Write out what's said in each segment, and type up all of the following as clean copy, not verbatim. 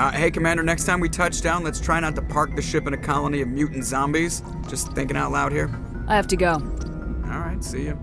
Hey, Commander, next time we touch down, let's try not to park the ship in a colony of mutant zombies. Just thinking out loud here. I have to go. All right, see ya.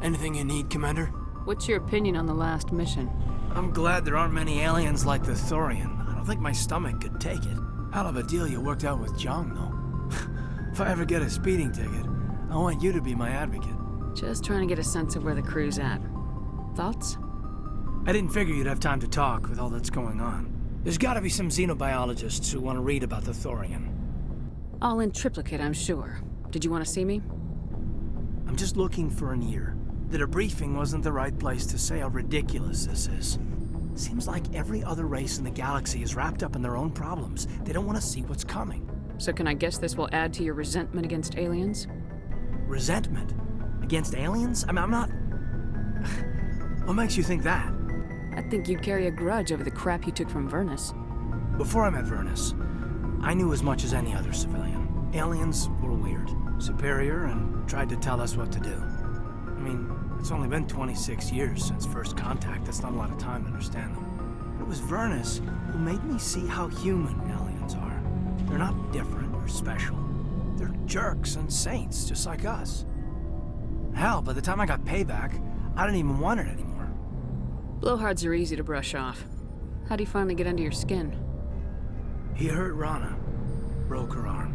Anything you need, Commander? What's your opinion on the last mission? I'm glad there aren't many aliens like the Thorian. I don't think my stomach could take it. Hell of a deal you worked out with Jong, though. If I ever get a speeding ticket, I want you to be my advocate. Just trying to get a sense of where the crew's at. Thoughts? I didn't figure you'd have time to talk with all that's going on. There's gotta be some xenobiologists who want to read about the Thorian. All in triplicate, I'm sure. Did you want to see me? I'm just looking for an ear. The debriefing wasn't the right place to say how ridiculous this is. Seems like every other race in the galaxy is wrapped up in their own problems. They don't want to see what's coming. So can I guess this will add to your resentment against aliens? Resentment? Against aliens? I'm not... What makes you think that? I think you'd carry a grudge over the crap you took from Vernus. Before I met Vernus, I knew as much as any other civilian. Aliens were weird, superior, and tried to tell us what to do. I mean, it's only been 26 years since first contact. That's not a lot of time to understand them. But it was Vernus who made me see how human aliens are. They're not different or special. They're jerks and saints, just like us. Hell, by the time I got payback, I didn't even want it anymore. Blowhards are easy to brush off. How'd he finally get under your skin? He hurt Rana. Broke her arm.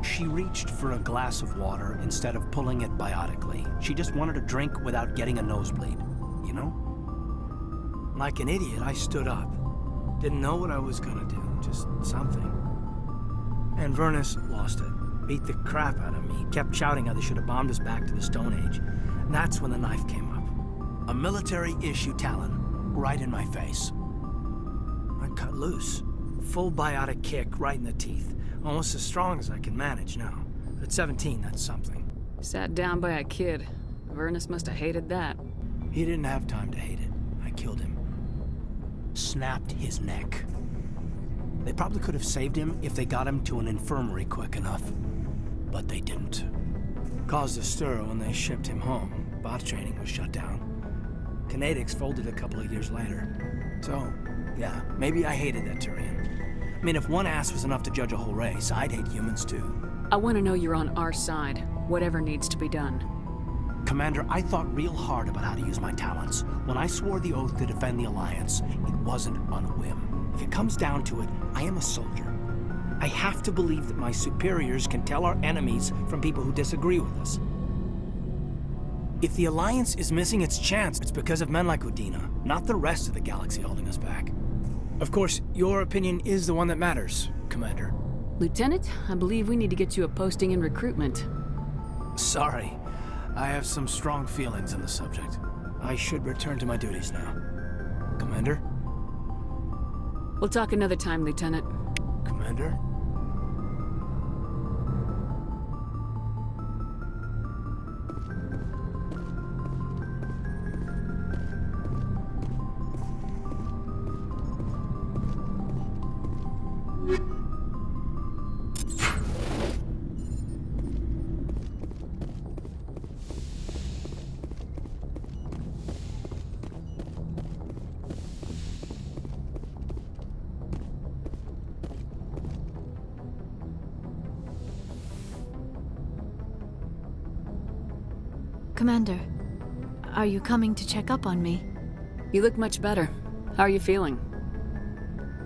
She reached for a glass of water instead of pulling it biotically. She just wanted a drink without getting a nosebleed, you know? Like an idiot, I stood up. Didn't know what I was gonna do, just something. And Vernus lost it. Beat the crap out of me. Kept shouting how they should have bombed us back to the Stone Age. And that's when the knife came up. A military-issue talon, right in my face. I cut loose. Full biotic kick right in the teeth. Almost as strong as I can manage now. But at 17, that's something. Sat down by a kid. Vernus must have hated that. He didn't have time to hate it. I killed him. Snapped his neck. They probably could have saved him if they got him to an infirmary quick enough. But they didn't. Caused a stir when they shipped him home. Bot training was shut down. Kinetics folded a couple of years later. So, yeah, maybe I hated that Turian. I mean, if one ass was enough to judge a whole race, I'd hate humans too. I want to know you're on our side, whatever needs to be done. Commander, I thought real hard about how to use my talents. When I swore the oath to defend the Alliance, it wasn't on a whim. If it comes down to it, I am a soldier. I have to believe that my superiors can tell our enemies from people who disagree with us. If the Alliance is missing its chance, it's because of men like Udina, not the rest of the galaxy holding us back. Of course, your opinion is the one that matters, Commander. Lieutenant, I believe we need to get you a posting in recruitment. Sorry. I have some strong feelings on the subject. I should return to my duties now. Commander? We'll talk another time, Lieutenant. Commander? Commander, are you coming to check up on me? You look much better. How are you feeling?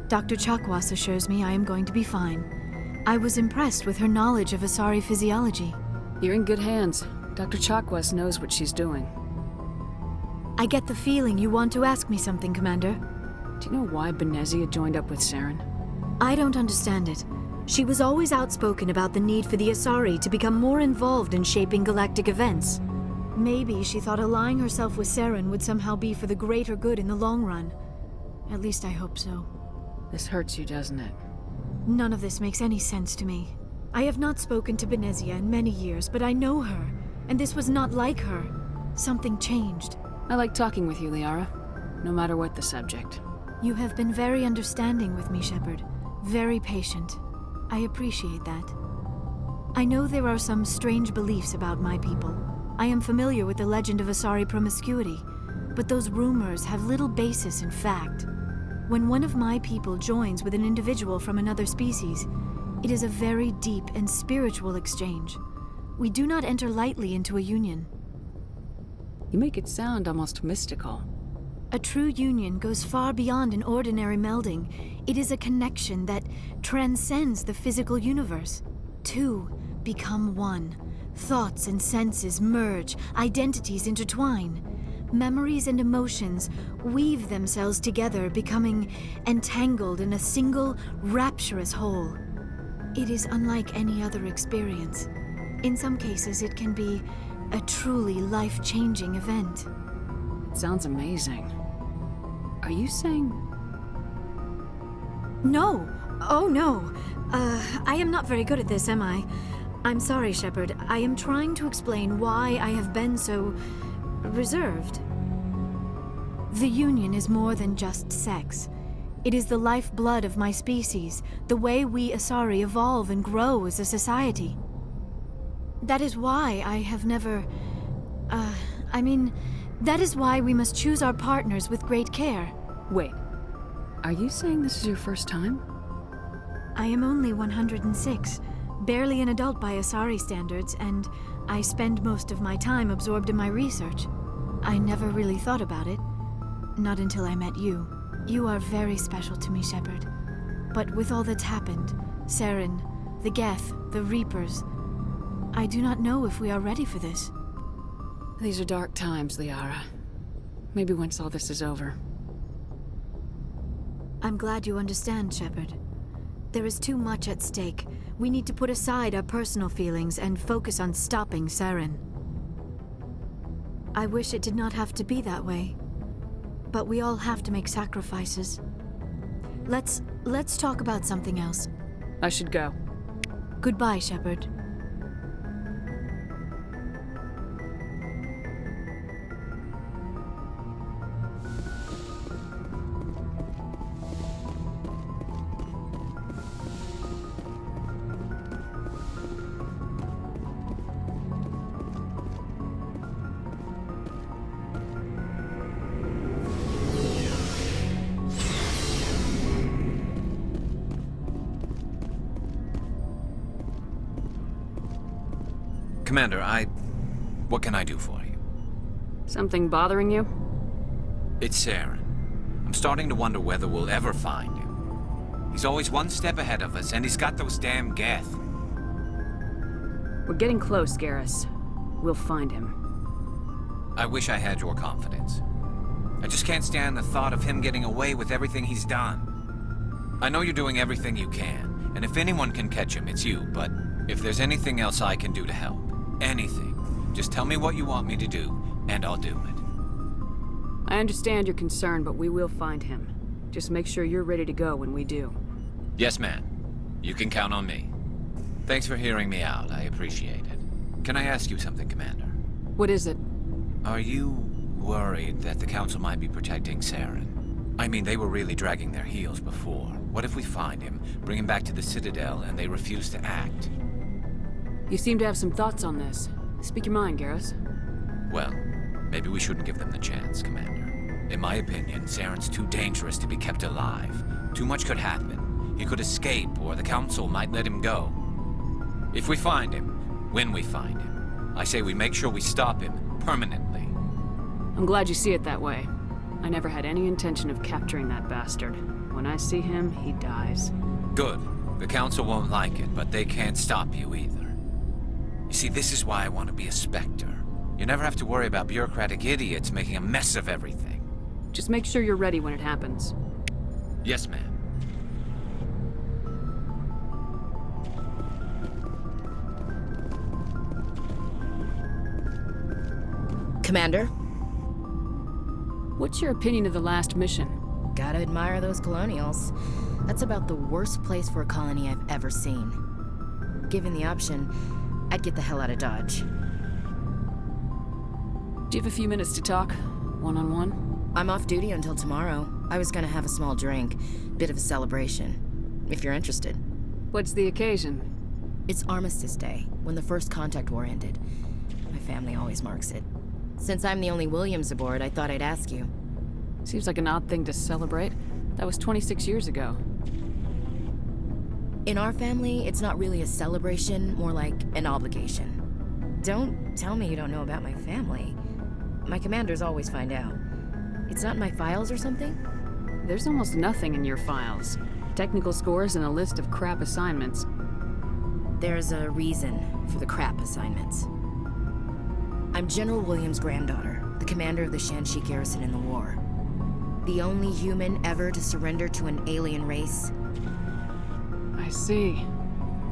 Dr. Chakwas assures me I am going to be fine. I was impressed with her knowledge of Asari physiology. You're in good hands. Dr. Chakwas knows what she's doing. I get the feeling you want to ask me something, Commander. Do you know why Benezia joined up with Saren? I don't understand it. She was always outspoken about the need for the Asari to become more involved in shaping galactic events. Maybe she thought allying herself with Saren would somehow be for the greater good in the long run. At least I hope so. This hurts you, doesn't it? None of this makes any sense to me. I have not spoken to Benezia in many years, but I know her, and this was not like her. Something changed. I like talking with you, Liara. No matter what the subject. You have been very understanding with me, Shepard. Very patient. I appreciate that. I know there are some strange beliefs about my people. I am familiar with the legend of Asari promiscuity, but those rumors have little basis in fact. When one of my people joins with an individual from another species, it is a very deep and spiritual exchange. We do not enter lightly into a union. You make it sound almost mystical. A true union goes far beyond an ordinary melding. It is a connection that transcends the physical universe. Two become one. Thoughts and senses merge, identities intertwine. Memories and emotions weave themselves together, becoming entangled in a single, rapturous whole. It is unlike any other experience. In some cases, it can be a truly life-changing event. It sounds amazing. Are you saying... No! Oh, no! I am not very good at this, am I? I'm sorry, Shepard. I am trying to explain why I have been so... reserved. The Union is more than just sex. It is the lifeblood of my species, the way we Asari evolve and grow as a society. That is why I have never... that is why we must choose our partners with great care. Wait. Are you saying this is your first time? I am only 106, barely an adult by Asari standards, and I spend most of my time absorbed in my research. I never really thought about it. Not until I met you. You are very special to me, Shepard. But with all that's happened, Saren, the Geth, the Reapers, I do not know if we are ready for this. These are dark times, Liara. Maybe once all this is over. I'm glad you understand, Shepard. There is too much at stake. We need to put aside our personal feelings and focus on stopping Saren. I wish it did not have to be that way. But we all have to make sacrifices. Let's talk about something else. I should go. Goodbye, Shepard. Commander, what can I do for you? Something bothering you? It's Saren. I'm starting to wonder whether we'll ever find him. He's always one step ahead of us, and he's got those damn Geth. We're getting close, Garrus. We'll find him. I wish I had your confidence. I just can't stand the thought of him getting away with everything he's done. I know you're doing everything you can, and if anyone can catch him, it's you, but if there's anything else I can do to help, anything, just tell me what you want me to do, and I'll do it. I understand your concern, but we will find him. Just make sure you're ready to go when we do. Yes, ma'am. You can count on me. Thanks for hearing me out. I appreciate it. Can I ask you something, Commander? What is it? Are you worried that the Council might be protecting Saren? I mean, they were really dragging their heels before. What if we find him, bring him back to the Citadel, and they refuse to act? You seem to have some thoughts on this. Speak your mind, Garrus. Well, maybe we shouldn't give them the chance, Commander. In my opinion, Saren's too dangerous to be kept alive. Too much could happen. He could escape, or the Council might let him go. If we find him, when we find him, I say we make sure we stop him permanently. I'm glad you see it that way. I never had any intention of capturing that bastard. When I see him, he dies. Good. The Council won't like it, but they can't stop you either. You see, this is why I want to be a Spectre. You never have to worry about bureaucratic idiots making a mess of everything. Just make sure you're ready when it happens. Yes, ma'am. Commander? What's your opinion of the last mission? Gotta admire those colonials. That's about the worst place for a colony I've ever seen. Given the option, I'd get the hell out of Dodge. Do you have a few minutes to talk? One-on-one? I'm off duty until tomorrow. I was gonna have a small drink. Bit of a celebration. If you're interested. What's the occasion? It's Armistice Day, when the first contact war ended. My family always marks it. Since I'm the only Williams aboard, I thought I'd ask you. Seems like an odd thing to celebrate. That was 26 years ago. In our family, it's not really a celebration, more like an obligation. Don't tell me you don't know about my family. My commanders always find out. It's not in my files or something? There's almost nothing in your files. Technical scores and a list of crap assignments. There's a reason for the crap assignments. I'm General Williams' granddaughter, the commander of the Shanxi garrison in the war. The only human ever to surrender to an alien race. I see.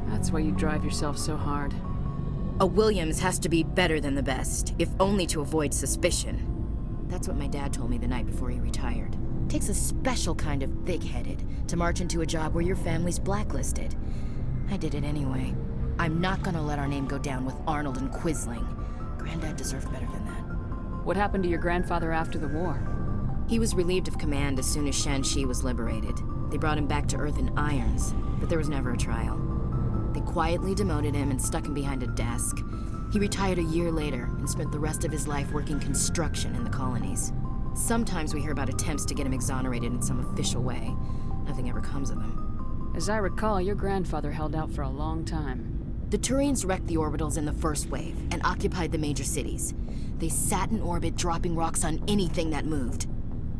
That's why you drive yourself so hard. A Williams has to be better than the best, if only to avoid suspicion. That's what my dad told me the night before he retired. Takes a special kind of thick-headed to march into a job where your family's blacklisted. I did it anyway. I'm not gonna let our name go down with Arnold and Quisling. Granddad deserved better than that. What happened to your grandfather after the war? He was relieved of command as soon as Shanxi was liberated. They brought him back to Earth in irons, but there was never a trial. They quietly demoted him and stuck him behind a desk. He retired a year later and spent the rest of his life working construction in the colonies. Sometimes we hear about attempts to get him exonerated in some official way. Nothing ever comes of them. As I recall, your grandfather held out for a long time. The Turians wrecked the orbitals in the first wave and occupied the major cities. They sat in orbit, dropping rocks on anything that moved.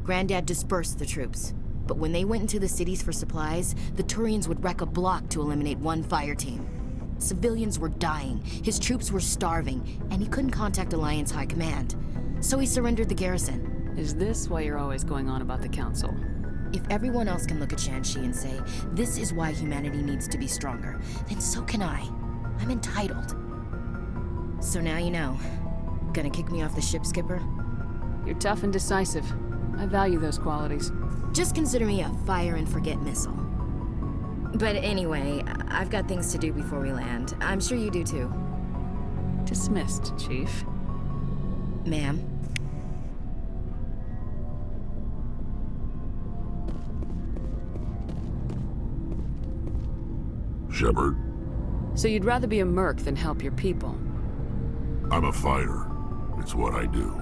Granddad dispersed the troops. But when they went into the cities for supplies, the Turians would wreck a block to eliminate one fire team. Civilians were dying, his troops were starving, and he couldn't contact Alliance High Command. So he surrendered the garrison. Is this why you're always going on about the Council? If everyone else can look at Shanxi and say, this is why humanity needs to be stronger, then so can I. I'm entitled. So now you know. Gonna kick me off the ship, Skipper? You're tough and decisive. I value those qualities. Just consider me a fire-and-forget missile. But anyway, I've got things to do before we land. I'm sure you do too. Dismissed, Chief. Ma'am. Shepard, So you'd rather be a merc than help your people? I'm a fighter. It's what I do.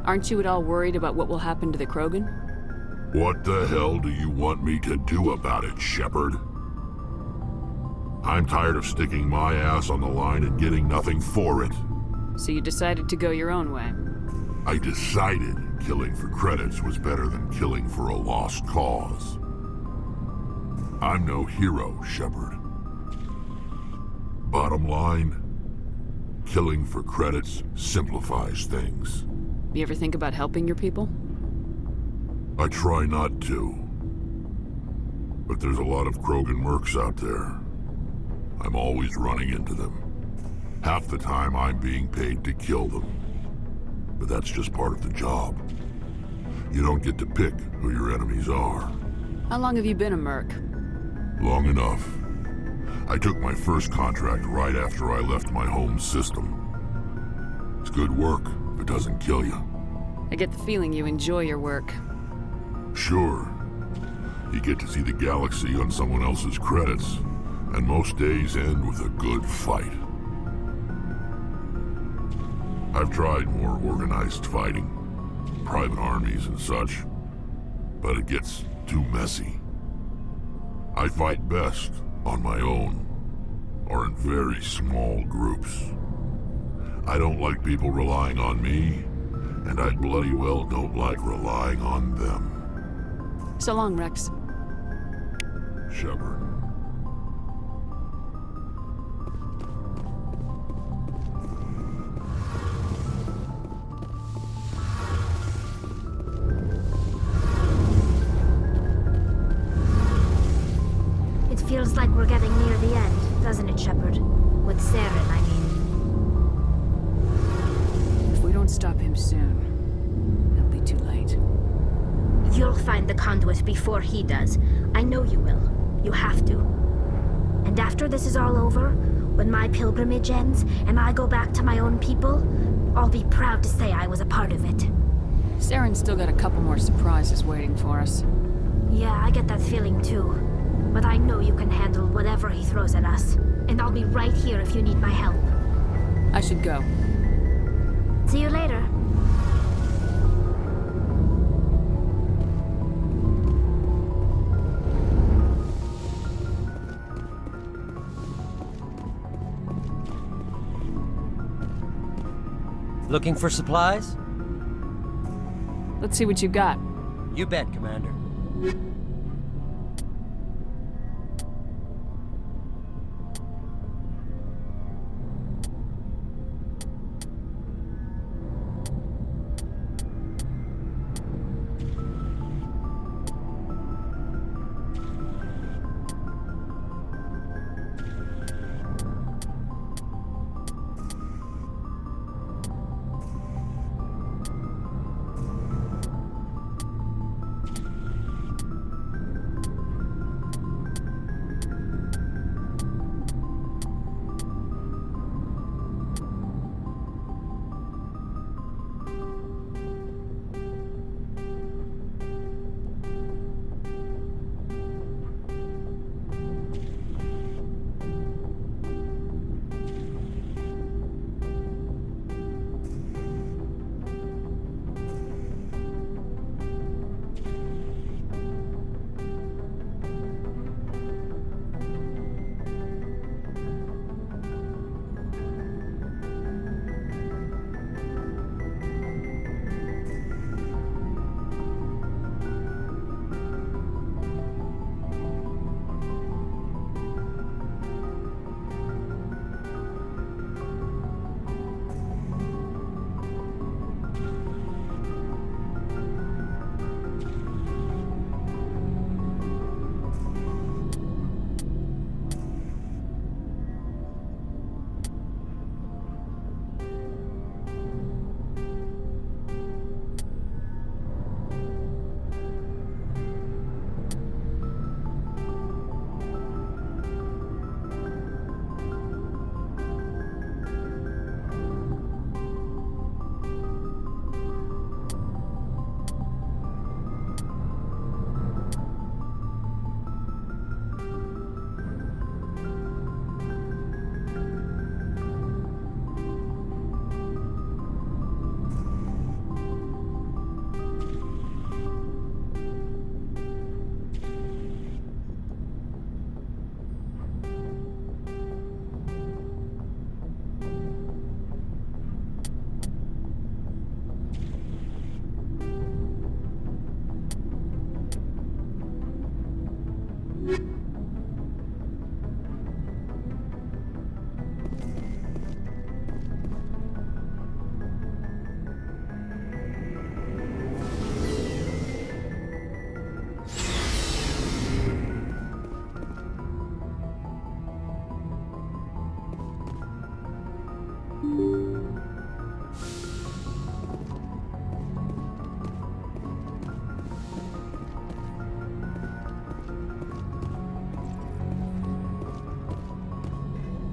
Aren't you at all worried about what will happen to the Krogan? What the hell do you want me to do about it, Shepard? I'm tired of sticking my ass on the line and getting nothing for it. So you decided to go your own way? I decided killing for credits was better than killing for a lost cause. I'm no hero, Shepard. Bottom line, killing for credits simplifies things. You ever think about helping your people? I try not to. But there's a lot of Krogan mercs out there. I'm always running into them. Half the time I'm being paid to kill them. But that's just part of the job. You don't get to pick who your enemies are. How long have you been a merc? Long enough. I took my first contract right after I left my home system. It's good work if it doesn't kill you. I get the feeling you enjoy your work. Sure. You get to see the galaxy on someone else's credits, and most days end with a good fight. I've tried more organized fighting, private armies and such, but it gets too messy. I fight best on my own, or in very small groups. I don't like people relying on me, and I bloody well don't like relying on them. So long, Rex. Shepard. It feels like we're getting near the end, doesn't it, Shepard? With Saren, I mean. If we don't stop him soon, it'll be too late. You'll find the conduit before he does. I know you will. You have to. And after this is all over, when my pilgrimage ends and I go back to my own people, I'll be proud to say I was a part of it. Saren's still got a couple more surprises waiting for us. Yeah, I get that feeling too. But I know you can handle whatever he throws at us. And I'll be right here if you need my help. I should go. See you later. Looking for supplies? Let's see what you got. You bet, Commander.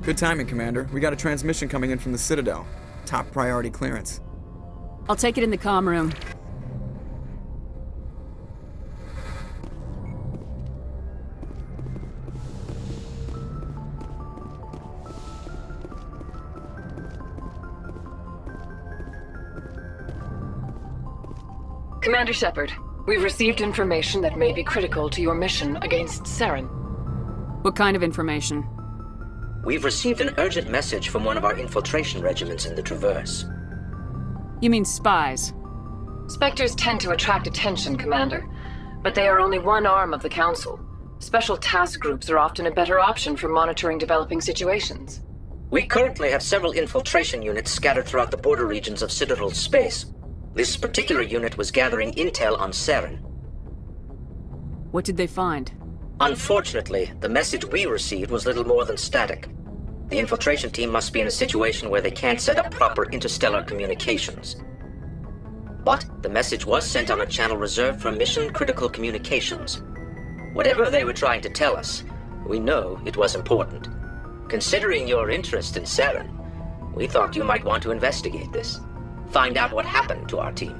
Good timing, Commander. We got a transmission coming in from the Citadel. Top priority clearance. I'll take it in the comm room. Commander Shepard, we've received information that may be critical to your mission against Saren. What kind of information? We've received an urgent message from one of our infiltration regiments in the Traverse. You mean spies? Spectres tend to attract attention, Commander, but they are only one arm of the Council. Special task groups are often a better option for monitoring developing situations. We currently have several infiltration units scattered throughout the border regions of Citadel space. This particular unit was gathering intel on Saren. What did they find? Unfortunately, the message we received was little more than static. The infiltration team must be in a situation where they can't set up proper interstellar communications. But the message was sent on a channel reserved for mission-critical communications. Whatever they were trying to tell us, we know it was important. Considering your interest in Saren, we thought you might want to investigate this. Find out what happened to our team.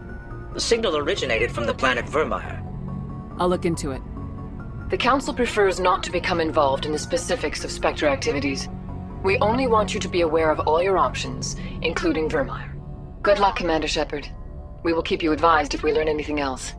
The signal originated from the planet Vermeer. I'll look into it. The Council prefers not to become involved in the specifics of Spectre activities. We only want you to be aware of all your options, including Vermeer. Good luck, Commander Shepard. We will keep you advised if we learn anything else.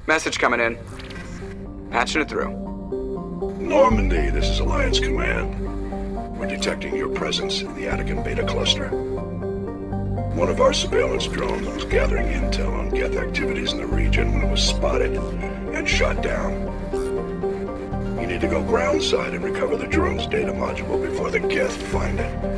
Message coming in. Patching it through. Normandy, this is Alliance Command. We're detecting your presence in the Attican Beta Cluster. One of our surveillance drones was gathering intel on Geth activities in the region when it was spotted and shot down. You need to go groundside and recover the drone's data module before the Geth find it.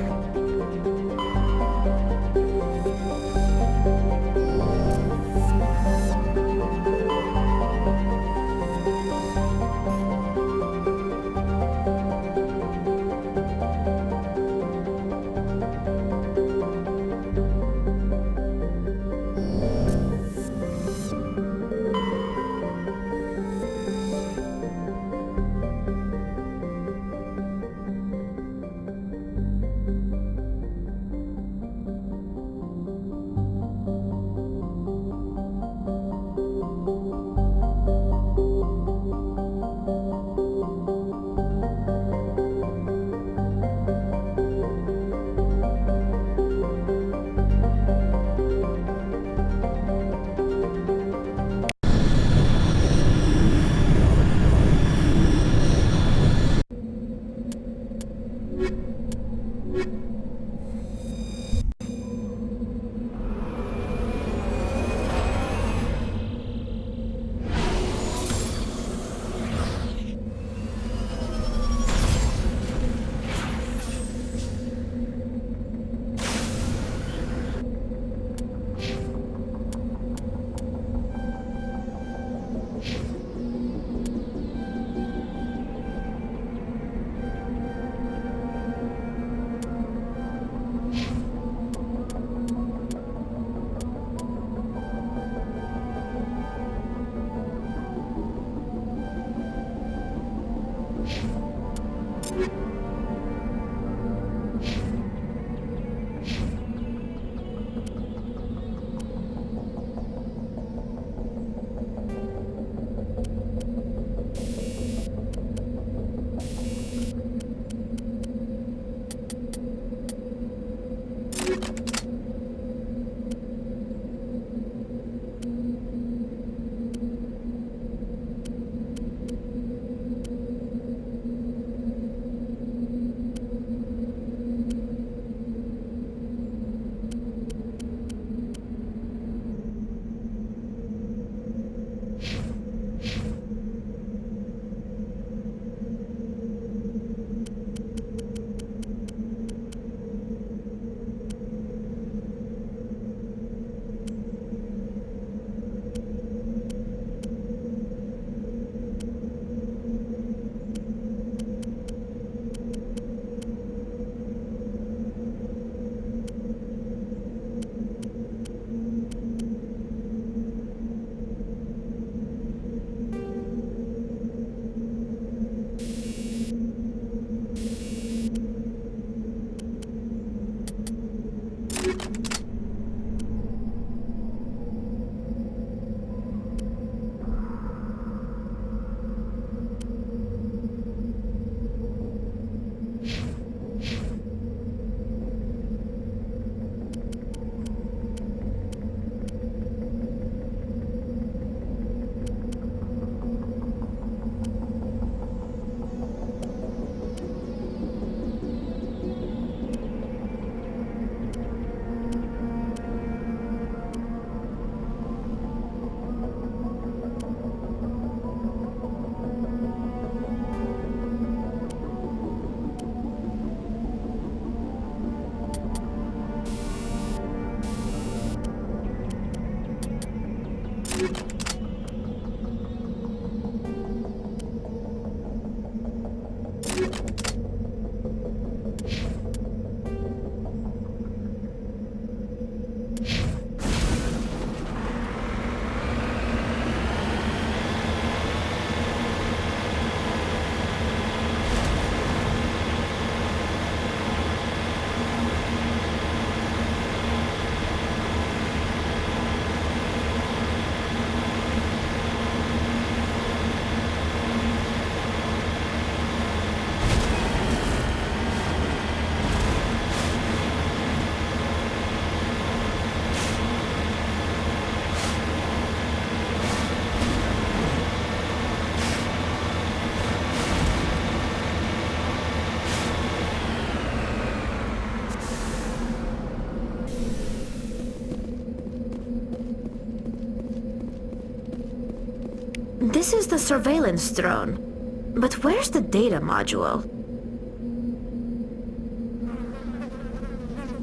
This is the surveillance drone. But where's the data module?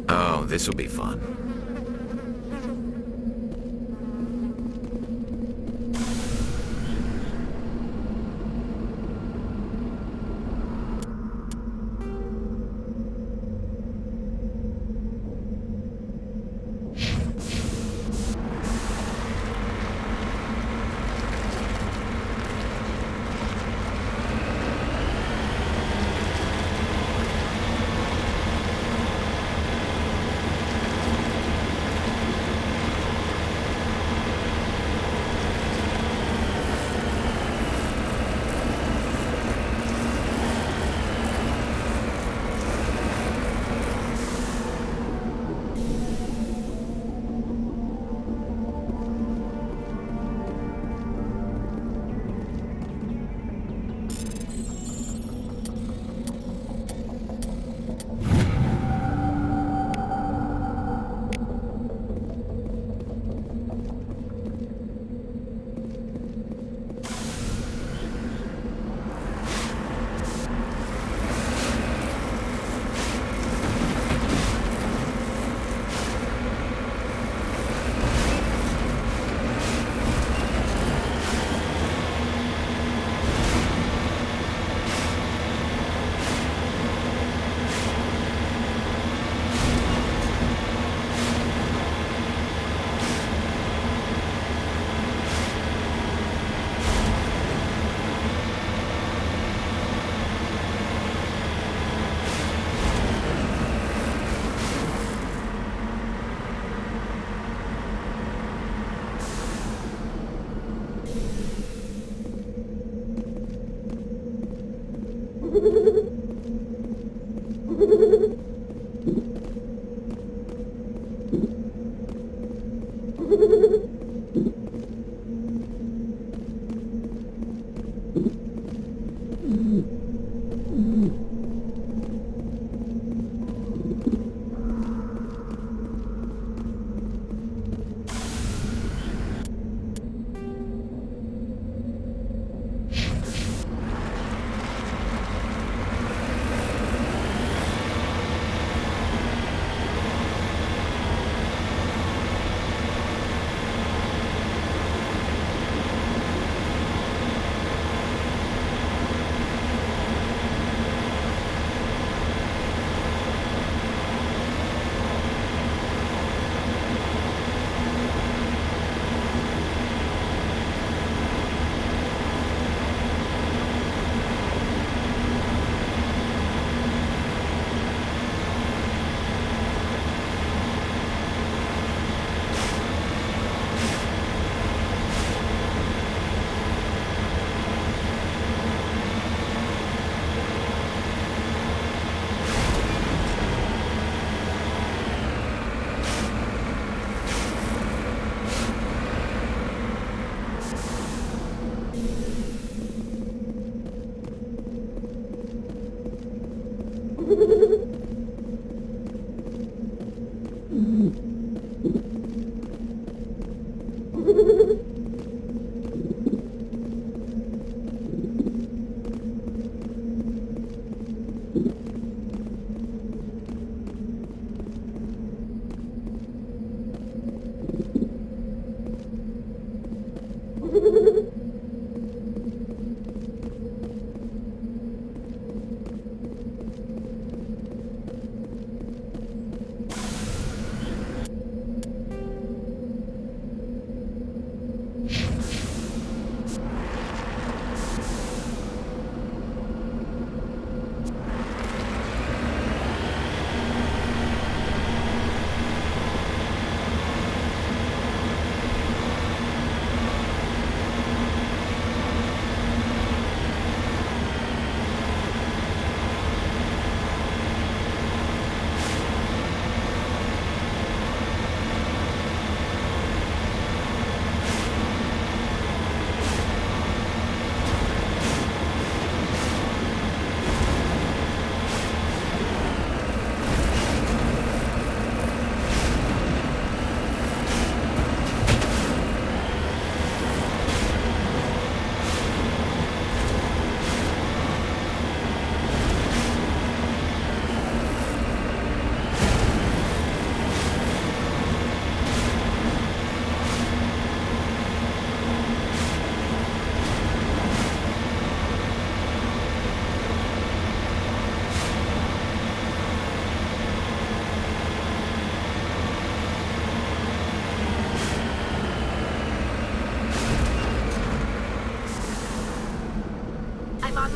Oh, this will be fun.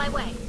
my way.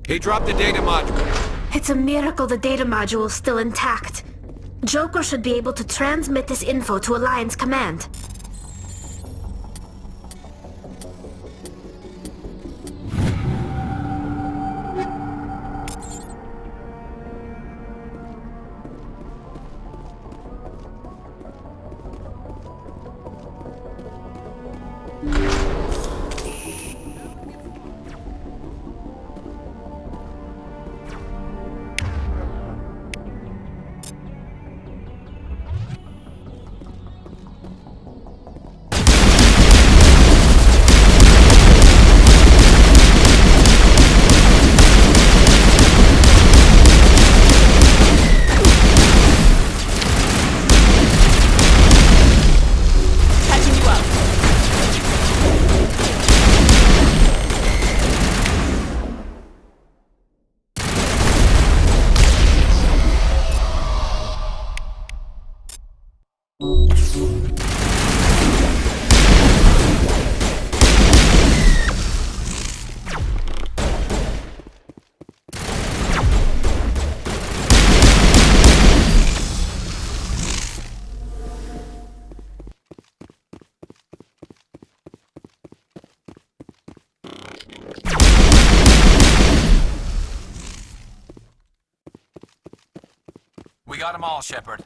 He dropped the data module. It's a miracle the data module is still intact. Joker should be able to transmit this info to Alliance Command. We got them all, Shepard.